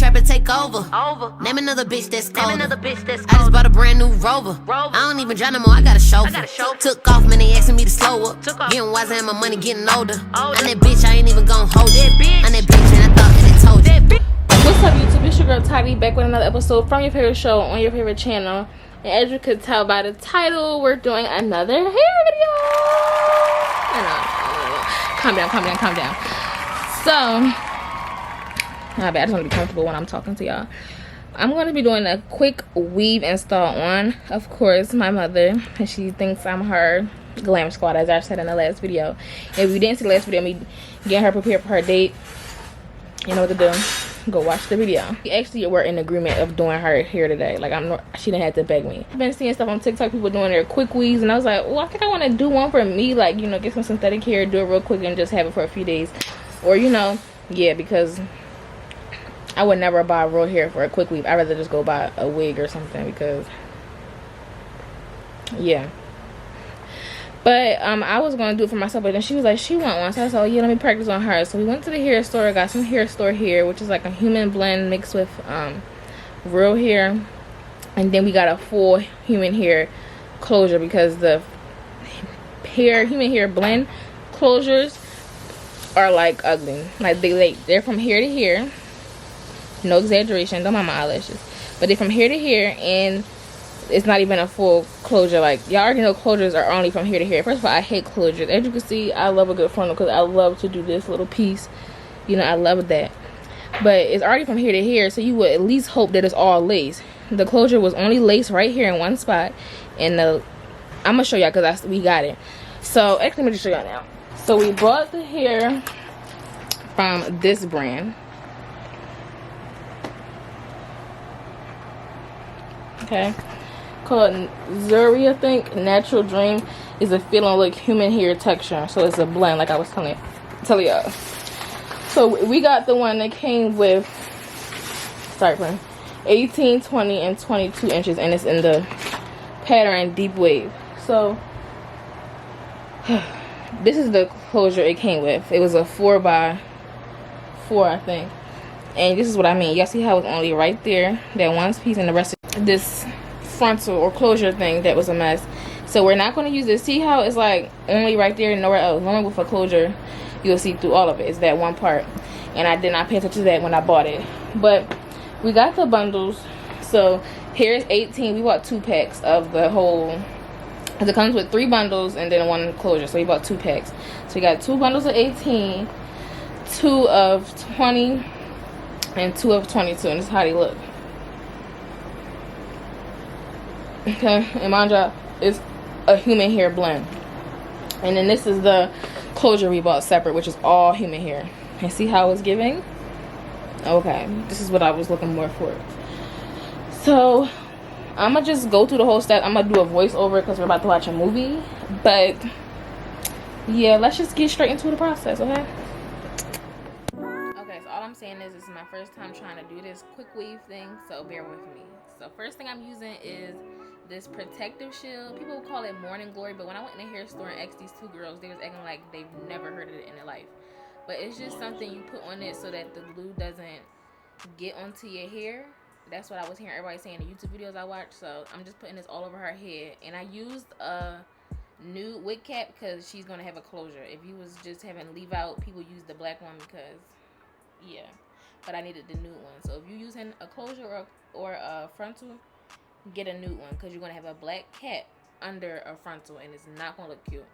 trap and take over. Name another bitch that's colder. I just bought a brand new Rover. I don't even drive no more, I got a chauffeur. Took off, man, they asking me to slow up. Getting wiser and my money getting older. I'm that bitch, I ain't even gon' hold it. I'm that bitch and I thought that it told you. What's up, YouTube? It's your girl Toddy, back with another episode from your favorite show on your favorite channel. And as you could tell by the title, we're doing another hair video. Calm down. So, my bad, I just want to be comfortable when I'm talking to y'all. I'm going to be doing a quick weave install on, of course, my mother. And she thinks I'm her glam squad, as I said in the last video. If you didn't see the last video, me getting her prepared for her date, you know what to do. Go watch the video. We actually were in agreement of doing her hair today. Like, she didn't have to beg me. I've been seeing stuff on TikTok, people doing their quick weaves, and I was like, well, I think I want to do one for me. Like, you know, get some synthetic hair, do it real quick, and just have it for a few days. Or, you know, yeah, because I would never buy real hair for a quick weave. I'd rather just go buy a wig or something because, yeah. But I was going to do it for myself, but then she was like, she want one. So I said, oh, yeah, let me practice on her. So we went to the hair store, got some hair store hair, which is like a human blend mixed with real hair. And then we got a full human hair closure because the human hair blend closures are like ugly. Like they're from hair to hair. No exaggeration. Don't mind my eyelashes. But they're from hair to hair, and it's not even a full closure. Like, y'all already know closures are only from hair to hair. First of all, I hate closures. As you can see, I love a good frontal because I love to do this little piece. You know, I love that. But it's already from hair to hair, so you would at least hope that it's all lace. The closure was only lace right here in one spot. And I'm going to show y'all because we got it. So, actually, let me just show y'all now. So, we bought the hair from this brand. Okay. Called Zuri, I think. Natural Dream is a feeling like human hair texture. So it's a blend, like I was telling y'all. So we got the one that came with 18, 20, and 22 inches, and it's in the pattern deep wave. So this is the closure it came with. It was a 4x4, I think. And this is what I mean. Y'all see how it's only right there, that one piece, and the rest of this frontal or closure thing that was a mess. So we're not going to use this. See how it's like only right there and nowhere else. Normally with a closure you'll see through all of it. It's that one part, and I did not pay attention to that when I bought it. But we got the bundles. So here's 18. We bought 2 packs of the whole, because it comes with 3 bundles and then 1 closure, so we bought 2 packs. So we got 2 bundles of 18, 2 of 20, and 2 of 22, and this is how they look. Okay, and mind you, it's a human hair blend. And then this is the closure we bought separate, which is all human hair. And see how it's giving? Okay, this is what I was looking more for. So I'm gonna just go through the whole step. I'm gonna do a voiceover because we're about to watch a movie. But yeah, let's just get straight into the process, okay? Okay, so all I'm saying is this is my first time trying to do this quick weave thing, so bear with me. So first thing I'm using is this protective shield. People call it morning glory, but when I went in the hair store and asked these 2 girls, they was acting like they've never heard of it in their life. But it's just something you put on it so that the glue doesn't get onto your hair. That's what I was hearing everybody saying in the YouTube videos I watched. So I'm just putting this all over her head, and I used a nude wig cap because she's gonna have a closure. If you was just having leave out, people use the black one because, yeah, but I needed the nude one. So if you're using a closure or a frontal, get a nude one because you're gonna have a black cap under a frontal and it's not gonna look cute.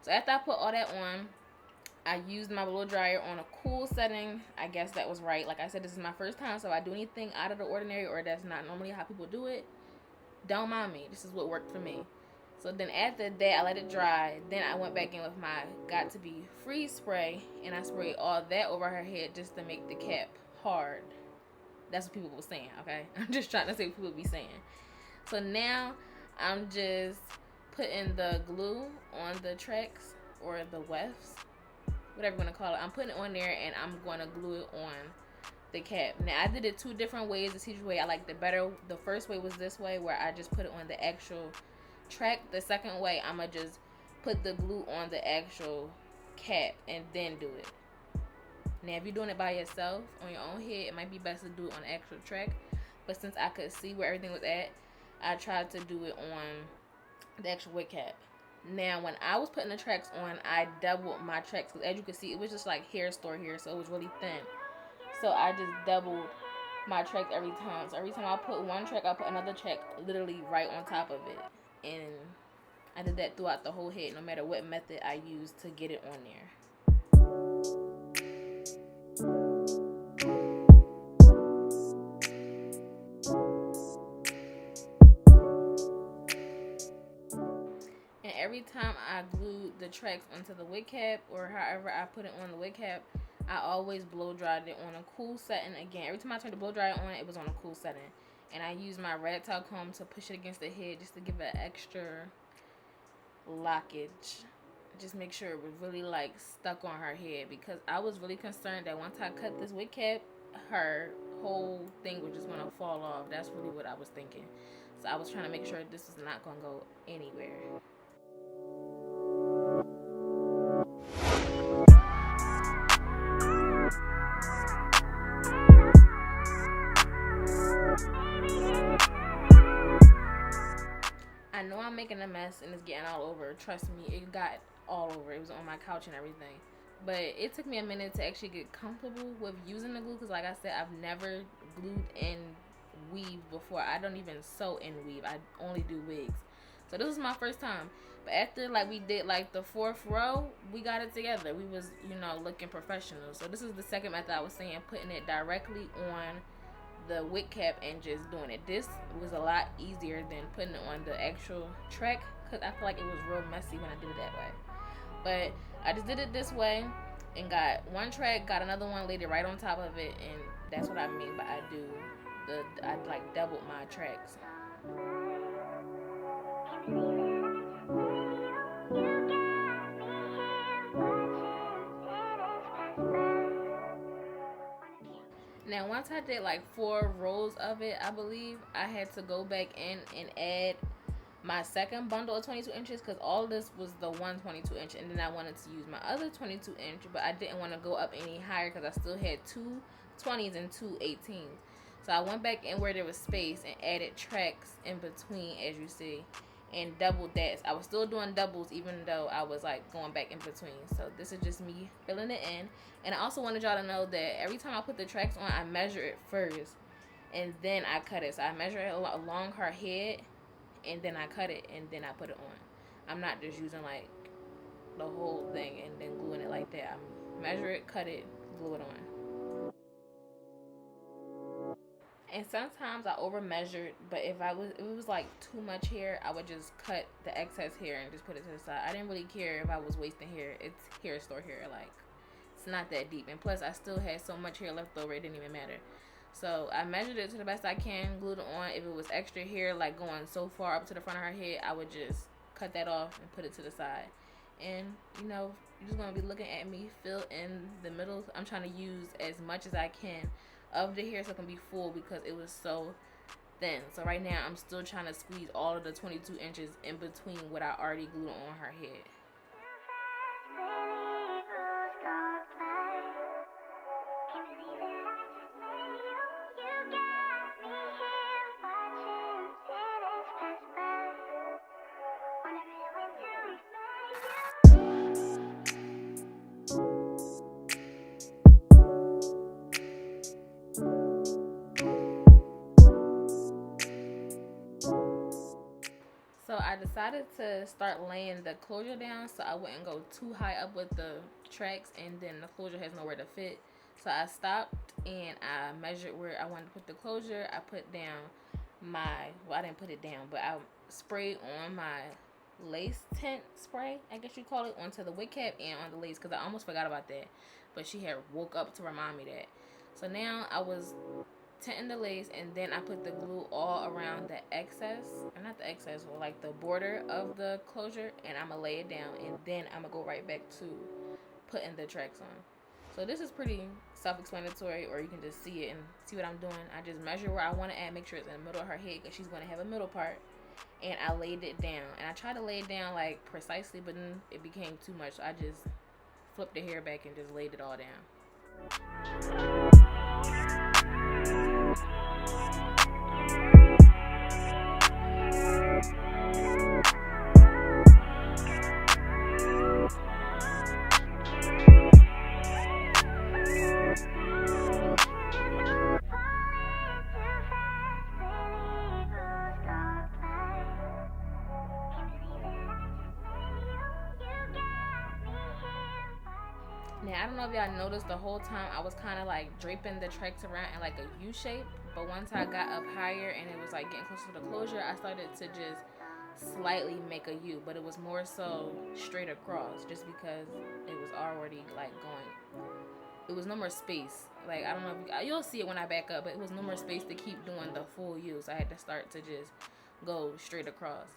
So after I put all that on, I used my blow dryer on a cool setting. I guess that was right. Like I said, this is my first time, so if I do anything out of the ordinary or that's not normally how people do it, don't mind me. This is what worked for me. So then after that, I let it dry. Then I went back in with my Got To Be Freeze spray, and I sprayed all that over her head just to make the cap hard. That's what people were saying, okay? I'm just trying to say what people be saying. So now I'm just putting the glue on the tracks or the wefts, whatever you want to call it. I'm putting it on there and I'm going to glue it on the cap. Now I did it 2 different ways. This each way I like the better. The first way was this way where I just put it on the actual track. The second way I'm going to just put the glue on the actual cap and then do it. Now, if you're doing it by yourself on your own head, it might be best to do it on the actual track. But since I could see where everything was at, I tried to do it on the actual wig cap. Now, when I was putting the tracks on, I doubled my tracks because, as you can see, it was just like hair store here, so it was really thin. So I just doubled my tracks every time. So every time I put one track, I put another track literally right on top of it. And I did that throughout the whole head, no matter what method I used to get it on there. And every time I glued the tracks onto the wig cap, or however I put it on the wig cap, I always blow dried it on a cool setting. Again, every time I turned the blow dryer on, it was on a cool setting. And I used my rat tail comb to push it against the head just to give it extra lockage. Just make sure it was really like stuck on her head, because I was really concerned that once I cut this wig cap, her whole thing was just gonna fall off. That's really what I was thinking. So I was trying to make sure this is not gonna go anywhere. I know I'm making a mess and it's getting all over. Trust me, it got all over. It was on my couch and everything. But it took me a minute to actually get comfortable with using the glue, because like I said, I've never glued in weave before. I don't even sew in weave. I only do wigs. So this was my first time. But after like we did like the 4th row, we got it together. We was, you know, looking professional. So this is the second method I was saying, putting it directly on the wig cap and just doing it. This was a lot easier than putting it on the actual track, because I feel like it was real messy when I did it that way. But I just did it this way and got one track, got another one, laid it right on top of it, and that's what I mean by I like doubled my tracks. Now, once I did like 4 rows of it, I believe I had to go back in and add my second bundle of 22 inches, because all this was the one 22 inch, and then I wanted to use my other 22 inch, but I didn't want to go up any higher because I still had 2 20s and 2 18s. So I went back in where there was space and added tracks in between, as you see, and doubled that. I was still doing doubles even though I was like going back in between. So this is just me filling it in. And I also wanted y'all to know that every time I put the tracks on, I measure it first and then I cut it. So I measure it along her head and then I cut it and then I put it on. I'm not just using like the whole thing and then gluing it like that. I measure it, cut it, glue it on. And sometimes I over measured, but if it was like too much hair, I would just cut the excess hair and just put it to the side. I didn't really care if I was wasting hair. It's hair store hair, like it's not that deep. And plus I still had so much hair left over, it didn't even matter. So I measured it to the best I can, glued it on. If it was extra hair like going so far up to the front of her head, I would just cut that off and put it to the side. And you know, you're just gonna be looking at me fill in the middle. I'm trying to use as much as I can of the hair so it can be full because it was so thin. So right now I'm still trying to squeeze all of the 22 inches in between what I already glued on her head. So I decided to start laying the closure down so I wouldn't go too high up with the tracks and then the closure has nowhere to fit. So I stopped and I measured where I wanted to put the closure. I put down I didn't put it down, but I sprayed on my lace tint spray, I guess you call it, onto the wig cap and on the lace because I almost forgot about that. But she had woke up to remind me that. So now I was tinting the lace and then I put the glue all around the excess, or not the excess, or like the border of the closure, and I'm gonna lay it down and then I'm gonna go right back to putting the tracks on. So this is pretty self-explanatory, or you can just see it and see what I'm doing. I just measure where I want to make sure it's in the middle of her head because she's going to have a middle part, and I laid it down. And I tried to lay it down like precisely, but then it became too much, so I just flipped the hair back and just laid it all down. Now, I don't know if y'all noticed the whole time I was kind of like draping the tracks around in like a U shape. But once I got up higher and it was like getting closer to the closure, I started to just slightly make a U. But it was more so straight across just because it was already like going. It was no more space. Like, I don't know if you'll see it when I back up, but it was no more space to keep doing the full U. So I had to start to just go straight across.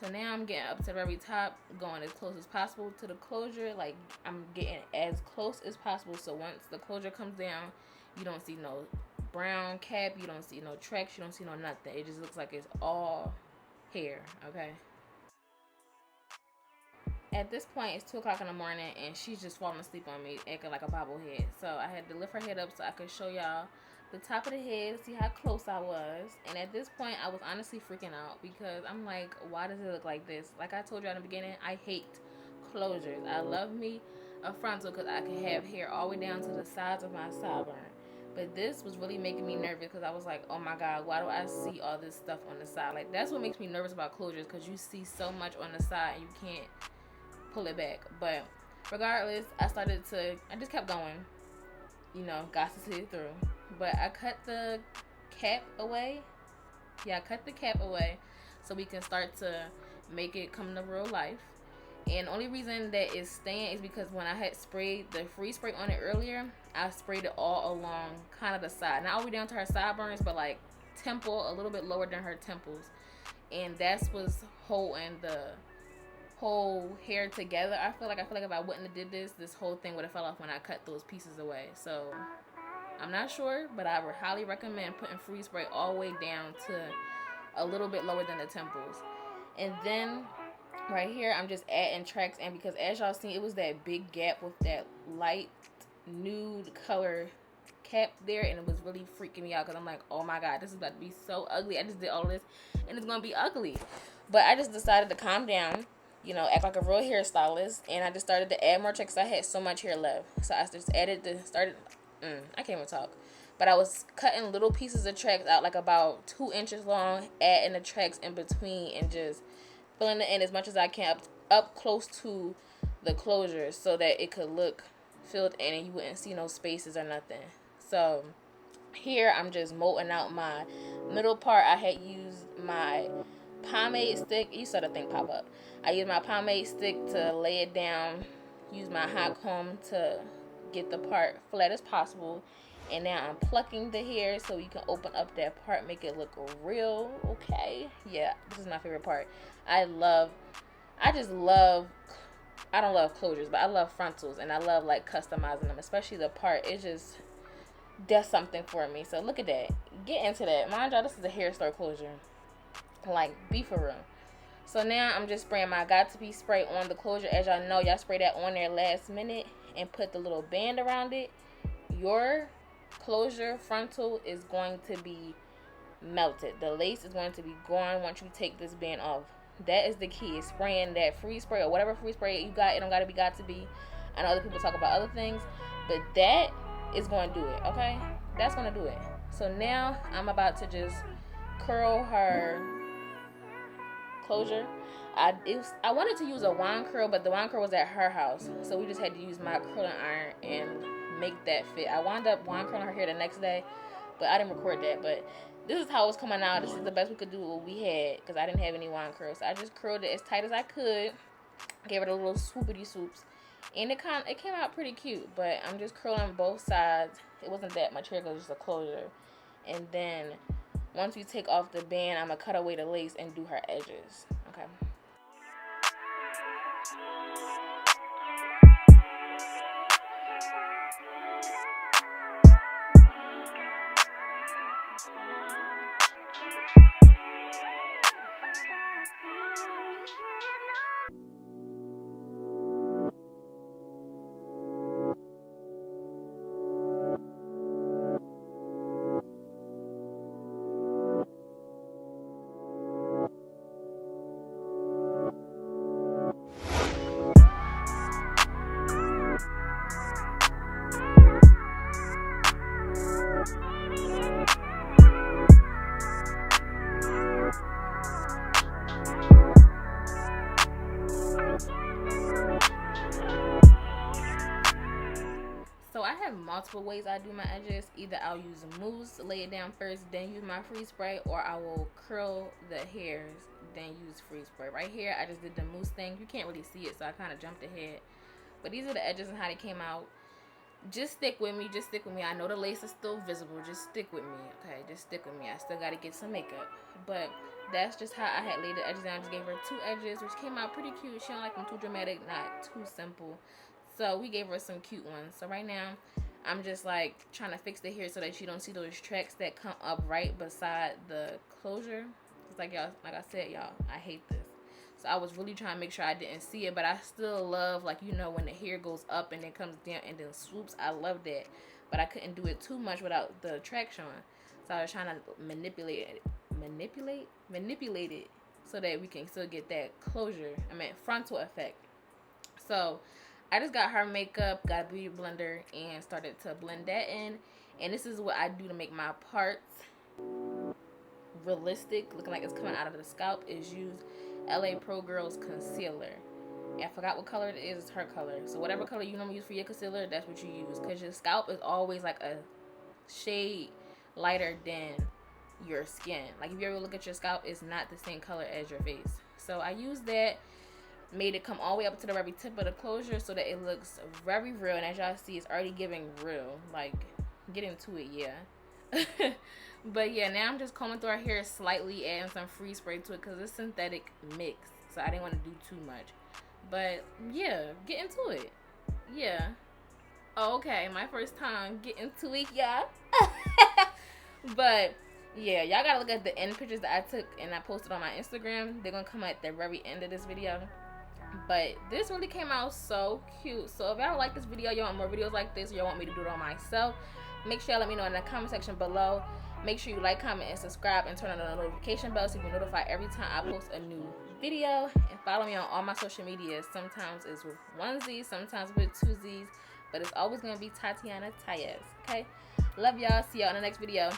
So now I'm getting up to the very top, going as close as possible to the closure. Like, I'm getting as close as possible. So once the closure comes down, you don't see no brown cap, you don't see no tracks, you don't see no nothing. It just looks like it's all hair, okay? At this point, it's 2 o'clock in the morning, and she's just falling asleep on me, acting like a bobblehead. So I had to lift her head up so I could show y'all the top of the head, see how close I was. And at this point, I was honestly freaking out because I'm like, why does it look like this? Like I told you in the beginning, I hate closures. I love me a frontal because I can have hair all the way down to the sides of my sideburn. But this was really making me nervous because I was like, oh my God, why do I see all this stuff on the side? Like, that's what makes me nervous about closures, because you see so much on the side and you can't pull it back. But regardless, I just kept going, got to see it through. But I cut the cap away. Yeah, I cut the cap away so we can start to make it come to real life. And the only reason that it's staying is because when I had sprayed the free spray on it earlier, I sprayed it all along kind of the side. Not all the way down to her sideburns, but like temple, a little bit lower than her temples. And that's what's holding the whole hair together. I feel like if I wouldn't have did this whole thing would have fell off when I cut those pieces away. So I'm not sure, but I would highly recommend putting free spray all the way down to a little bit lower than the temples. And then right here, I'm just adding tracks in because as y'all seen, it was that big gap with that light nude color cap there, and it was really freaking me out because I'm like, oh my God, this is about to be so ugly. I just did all this and it's gonna be ugly. But I just decided to calm down, act like a real hairstylist, and I just started to add more tracks. I had so much hair left, so I just I can't even talk. But I was cutting little pieces of tracks out, like about 2 inches long, adding the tracks in between, and just filling it in as much as I can up close to the closure so that it could look filled in and you wouldn't see no spaces or nothing. So here I'm just molding out my middle part. I had used my pomade stick. You saw the thing pop up. I used my pomade stick to lay it down, use my hot comb to get the part flat as possible, and now I'm plucking the hair so you can open up that part, make it look real. Okay, yeah, this is my favorite part. I don't love closures, but I love frontals, and I love like customizing them, especially the part. It just does something for me. So look at that. Get into that. Mind y'all, this is a hair store closure. Like, be for real. So now I'm just spraying my Got To Be spray on the closure. As y'all know, y'all spray that on there last minute and put the little band around it. Your closure frontal is going to be melted. The lace is going to be gone once you take this band off. That is the key, is spraying that free spray or whatever free spray you got. It don't gotta be Got To Be. I know other people talk about other things, but that is going to do it, okay? That's going to do it. So now I'm about to just curl her closure. I wanted to use a wand curl, but the wand curl was at her house, so we just had to use my curling iron and make that fit. I wound up wand curling her hair the next day, but I didn't record that. But this is how it's coming out. This is the best we could do with what we had because I didn't have any wand curls. So I just curled it as tight as I could, gave it a little swoopity swoops, and it came out pretty cute. But I'm just curling both sides. It wasn't that much hair, it was just a closure. And then once we take off the band, I'm gonna cut away the lace and do her edges. Okay. multiple ways I do my edges. Either I'll use mousse, lay it down first, then use my freeze spray, or I will curl the hairs, then use freeze spray. Right here, I just did the mousse thing. You can't really see it, so I kind of jumped ahead. But these are the edges and how they came out. Just stick with me. Just stick with me. I know the lace is still visible. Just stick with me, okay? Just stick with me. I still got to get some makeup. But that's just how I had laid the edges down. I just gave her 2 edges, which came out pretty cute. She don't like them too dramatic, not too simple. So we gave her some cute ones. So right now, I'm just like trying to fix the hair so that you don't see those tracks that come up right beside the closure. It's like y'all, like I said, y'all, I hate this. So I was really trying to make sure I didn't see it, but I still love, like, you know, when the hair goes up and then comes down and then swoops. I love that, but I couldn't do it too much without the track showing. So I was trying to manipulate it so that we can still get that closure. I mean, frontal effect. So I just got her makeup, got a beauty blender, and started to blend that in. And this is what I do to make my parts realistic, looking like it's coming out of the scalp, is use LA Pro Girls concealer. And I forgot what color it is. It's her color. So whatever color you normally use for your concealer, that's what you use, because your scalp is always like a shade lighter than your skin. Like if you ever look at your scalp, it's not the same color as your face. So I used that, made it come all the way up to the very tip of the closure so that it looks very real. And as y'all see, it's already giving real. Like, get into it, yeah. But yeah, now I'm just combing through our hair slightly, adding some freeze spray to it because it's synthetic mix, so I didn't want to do too much. But yeah, get into it. Yeah. Oh, okay, my first time getting to it, yeah. But yeah, y'all gotta look at the end pictures that I took and I posted on my Instagram. They're gonna come at the very end of this video. But this really came out so cute. So if y'all like this video, y'all want more videos like this, or y'all want me to do it on myself, make sure y'all let me know in the comment section below. Make sure you like, comment, and subscribe, and turn on the notification bell so you can be notified every time I post a new video. And follow me on all my social media. Sometimes it's with 1 Z, sometimes with 2 Z's, but it's always going to be Tatiana Tayez, okay? Love y'all. See y'all in the next video.